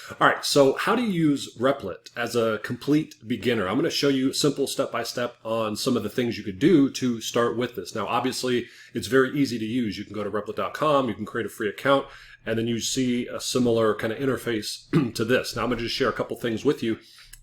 All right, so how do you use Replit as a complete beginner? I'm going to show you simple step-by-step on some of the things you could do to start with this. Now, obviously, it's very easy to use. You can go to replit.com, you can create a free account, and then you see a similar kind of interface to this. Now, I'm going to just share a couple things with you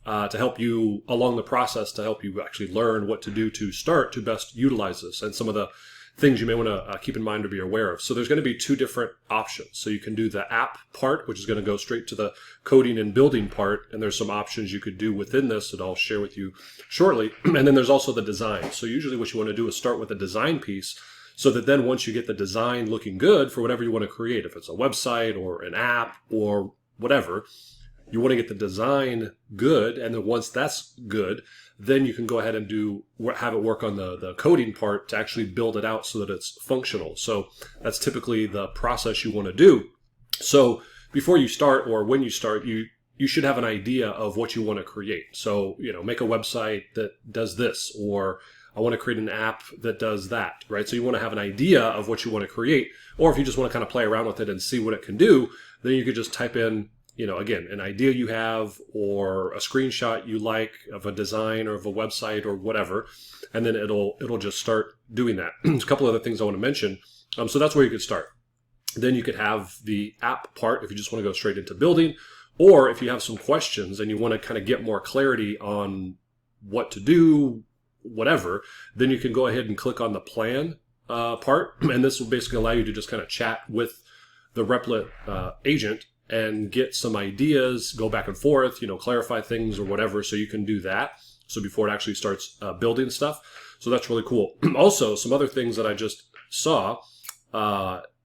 to help you along the process, to help you actually learn what to do to start to best utilize this, and some of the things you may want to keep in mind or be aware of. So there's going to be two different options. So you can do the app part, which is going to go straight to the coding and building part. And there's some options you could do within this that I'll share with you shortly. And then there's also the design. So usually what you want to do is start with a design piece so that then once you get the design looking good for whatever you want to create, if it's a website or an app or whatever, you want to get the design good. And then once that's good, then you can go ahead and have it work on the coding part to actually build it out so that it's functional. So that's typically the process you want to do. So before you start, or when you start, you should have an idea of what you want to create. So, make a website that does this, or I want to create an app that does that, right? So you want to have an idea of what you want to create, or if you just want to kind of play around with it and see what it can do, then you could just type in, again, an idea you have or a screenshot you like of a design or of a website or whatever, and then it'll just start doing that. There's a couple other things I want to mention. So that's where you could start. Then you could have the app part if you just want to go straight into building, or if you have some questions and you want to kind of get more clarity on what to do, whatever, then you can go ahead and click on the plan part, and this will basically allow you to just kind of chat with the Replit agent and get some ideas, go back and forth, clarify things or whatever. So you can do that. So before it actually starts building stuff. So that's really cool. Also, some other things that I just saw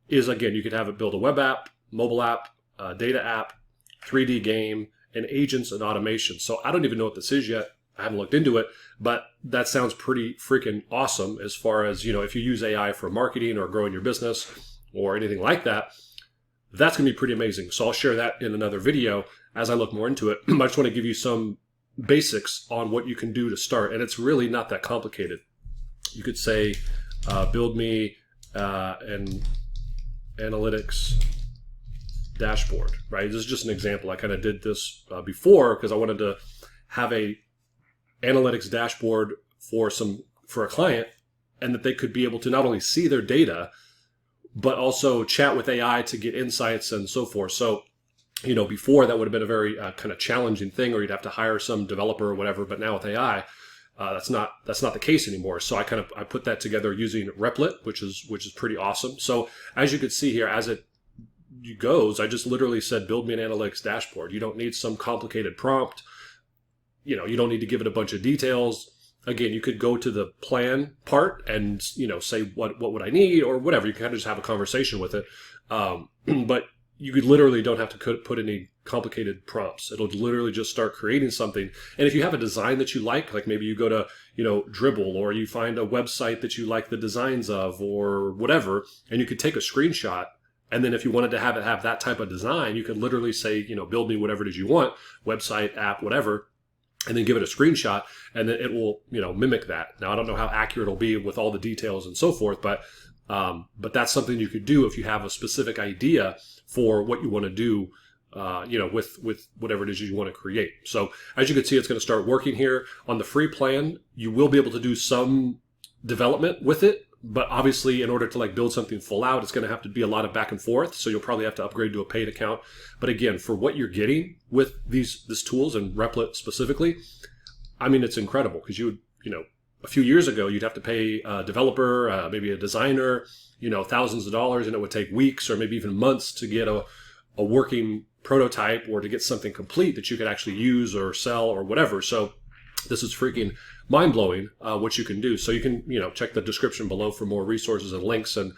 is, again, you could have it build a web app, mobile app, data app, 3D game, and agents and automation. So I don't even know what this is yet. I haven't looked into it, but that sounds pretty freaking awesome as far as, if you use AI for marketing or growing your business or anything like that. That's going to be pretty amazing. So I'll share that in another video as I look more into it. I just want to give you some basics on what you can do to start. And it's really not that complicated. You could say, build me an analytics dashboard, right? This is just an example. I kind of did this before because I wanted to have a analytics dashboard for a client, and that they could be able to not only see their data, but also chat with AI to get insights and so forth. So, before that would have been a very kind of challenging thing, or you'd have to hire some developer or whatever. But now with AI, that's not the case anymore. So I put that together using Replit, which is pretty awesome. So as you could see here, as it goes, I just literally said, build me an analytics dashboard. You don't need some complicated prompt. You don't need to give it a bunch of details. Again, you could go to the plan part and, say, what would I need or whatever. You can kind of just have a conversation with it. But you could literally don't have to put any complicated prompts. It'll literally just start creating something. And if you have a design that you like maybe you go to, Dribble, or you find a website that you like the designs of or whatever, and you could take a screenshot. And then if you wanted to have it have that type of design, you could literally say, build me whatever it is you want, website, app, whatever, and then give it a screenshot, and then it will, mimic that. Now, I don't know how accurate it'll be with all the details and so forth, but that's something you could do if you have a specific idea for what you want to do, with whatever it is you want to create. So as you can see, it's going to start working here. On the free plan, you will be able to do some development with it, but obviously in order to build something full out, it's going to have to be a lot of back and forth. So you'll probably have to upgrade to a paid account. But again, for what you're getting with these tools and Replit specifically, I mean, it's incredible because a few years ago, you'd have to pay a developer, maybe a designer, thousands of dollars, and it would take weeks or maybe even months to get a working prototype or to get something complete that you could actually use or sell or whatever. So this is freaking mind-blowing what you can do. So you can, check the description below for more resources and links and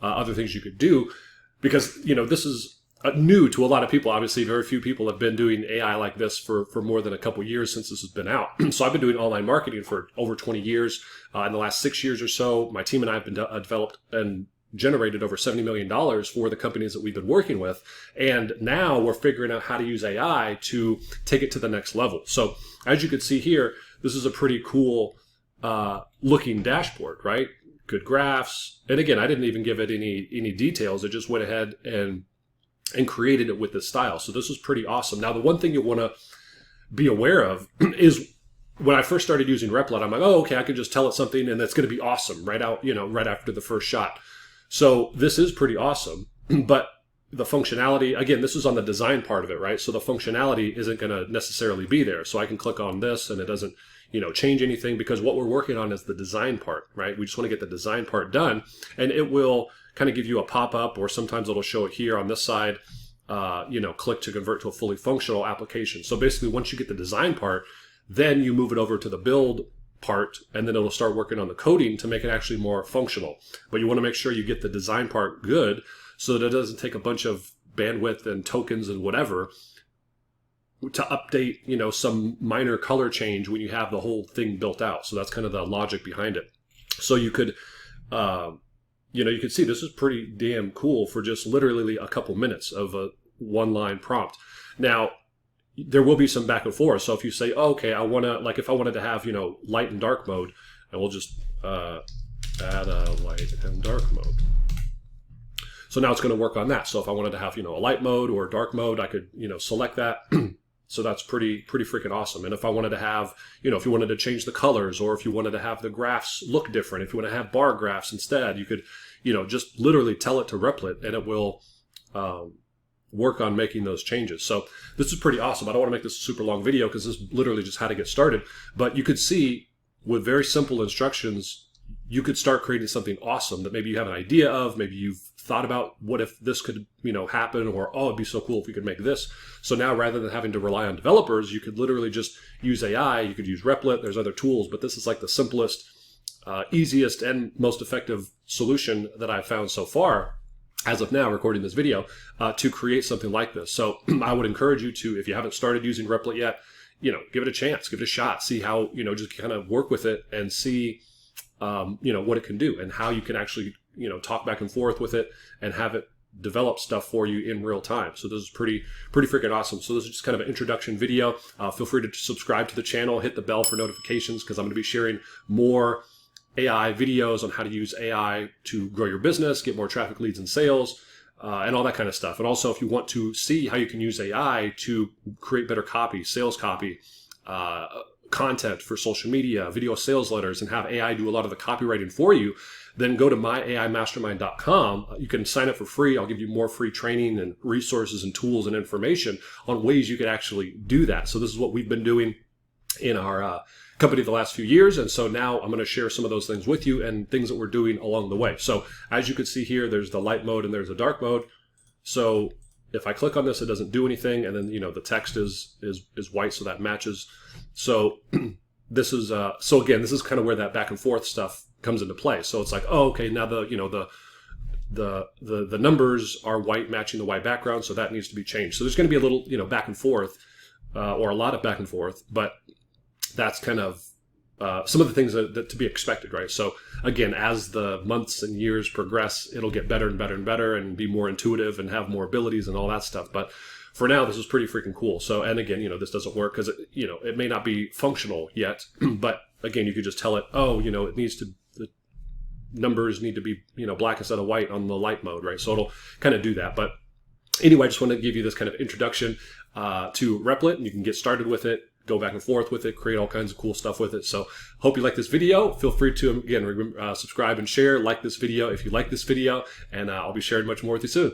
other things you could do, because, this is new to a lot of people. Obviously, very few people have been doing AI like this for more than a couple years since this has been out. So I've been doing online marketing for over 20 years. In the last 6 years or so, my team and I have been developed and generated over $70 million for the companies that we've been working with. And now we're figuring out how to use AI to take it to the next level. So as you can see here, this is a pretty cool looking dashboard, right? Good graphs. And again, I didn't even give it any details. I just went ahead and and created it with this style. So this was pretty awesome. Now, the one thing you want to be aware of is when I first started using Replit, I'm like, oh, okay, I can just tell it something and it's going to be awesome right out, right after the first shot. So this is pretty awesome, but the functionality, again, this is on the design part of it, right? So the functionality isn't going to necessarily be there. So I can click on this and it doesn't, change anything, because what we're working on is the design part, right? We just want to get the design part done, and it will kind of give you a pop-up, or sometimes it'll show it here on this side, click to convert to a fully functional application. So basically, once you get the design part, then you move it over to the build part, and then it'll start working on the coding to make it actually more functional. But you want to make sure you get the design part good so that it doesn't take a bunch of bandwidth and tokens and whatever to update, some minor color change when you have the whole thing built out. So that's kind of the logic behind it. So you could, you could see this is pretty damn cool for just literally a couple minutes of a one-line prompt. Now, there will be some back and forth. So if you say, oh, okay, I want to, like if I wanted to have, light and dark mode, and we'll just add a light and dark mode. So now it's going to work on that. So if I wanted to have, a light mode or dark mode, I could, select that. So that's pretty freaking awesome. And if I wanted to have, if you wanted to change the colors, or if you wanted to have the graphs look different, if you want to have bar graphs instead, you could, just literally tell it to Replit, and it will work on making those changes. So this is pretty awesome. I don't want to make this a super long video because this is literally just how to get started. But you could see with very simple instructions, you could start creating something awesome that maybe you have an idea of, maybe you've thought about what if this could, happen, or, oh, it'd be so cool if we could make this. So now rather than having to rely on developers, you could literally just use AI, you could use Replit, there's other tools, but this is like the simplest, easiest, and most effective solution that I've found so far, as of now, recording this video, to create something like this. So I would encourage you to, if you haven't started using Replit yet, give it a chance, give it a shot, see how, just kind of work with it and see, what it can do, and how you can actually, talk back and forth with it and have it develop stuff for you in real time. So this is pretty freaking awesome. So this is just kind of an introduction video. Feel free to subscribe to the channel, hit the bell for notifications, because I'm going to be sharing more AI videos on how to use AI to grow your business, get more traffic, leads, and sales, and all that kind of stuff. And also, if you want to see how you can use AI to create better copy, sales copy, content for social media, video sales letters, and have AI do a lot of the copywriting for you, then go to myaimastermind.com. You can sign up for free. I'll give you more free training and resources and tools and information on ways you could actually do that. So this is what we've been doing in our company the last few years. And so now I'm going to share some of those things with you and things that we're doing along the way. So as you can see here, there's the light mode and there's a dark mode. So if I click on this, it doesn't do anything. And then, the text is white, so that matches. So this is, so again, this is kind of where that back and forth stuff comes into play. So it's like, oh, okay, now the numbers are white matching the white background. So that needs to be changed. So there's going to be a little, back and forth, or a lot of back and forth, but that's kind of some of the things that to be expected, right? So again, as the months and years progress, it'll get better and better and better and be more intuitive and have more abilities and all that stuff. But for now, this is pretty freaking cool. So, and again, this doesn't work because it may not be functional yet, but again, you could just tell it, oh, it needs to, the numbers need to be, black instead of white on the light mode, right? So it'll kind of do that. But anyway, I just want to give you this kind of introduction to Replit, and you can get started with it, go back and forth with it, create all kinds of cool stuff with it. So hope you like this video. Feel free to, again, subscribe and share, like this video if you like this video, and I'll be sharing much more with you soon.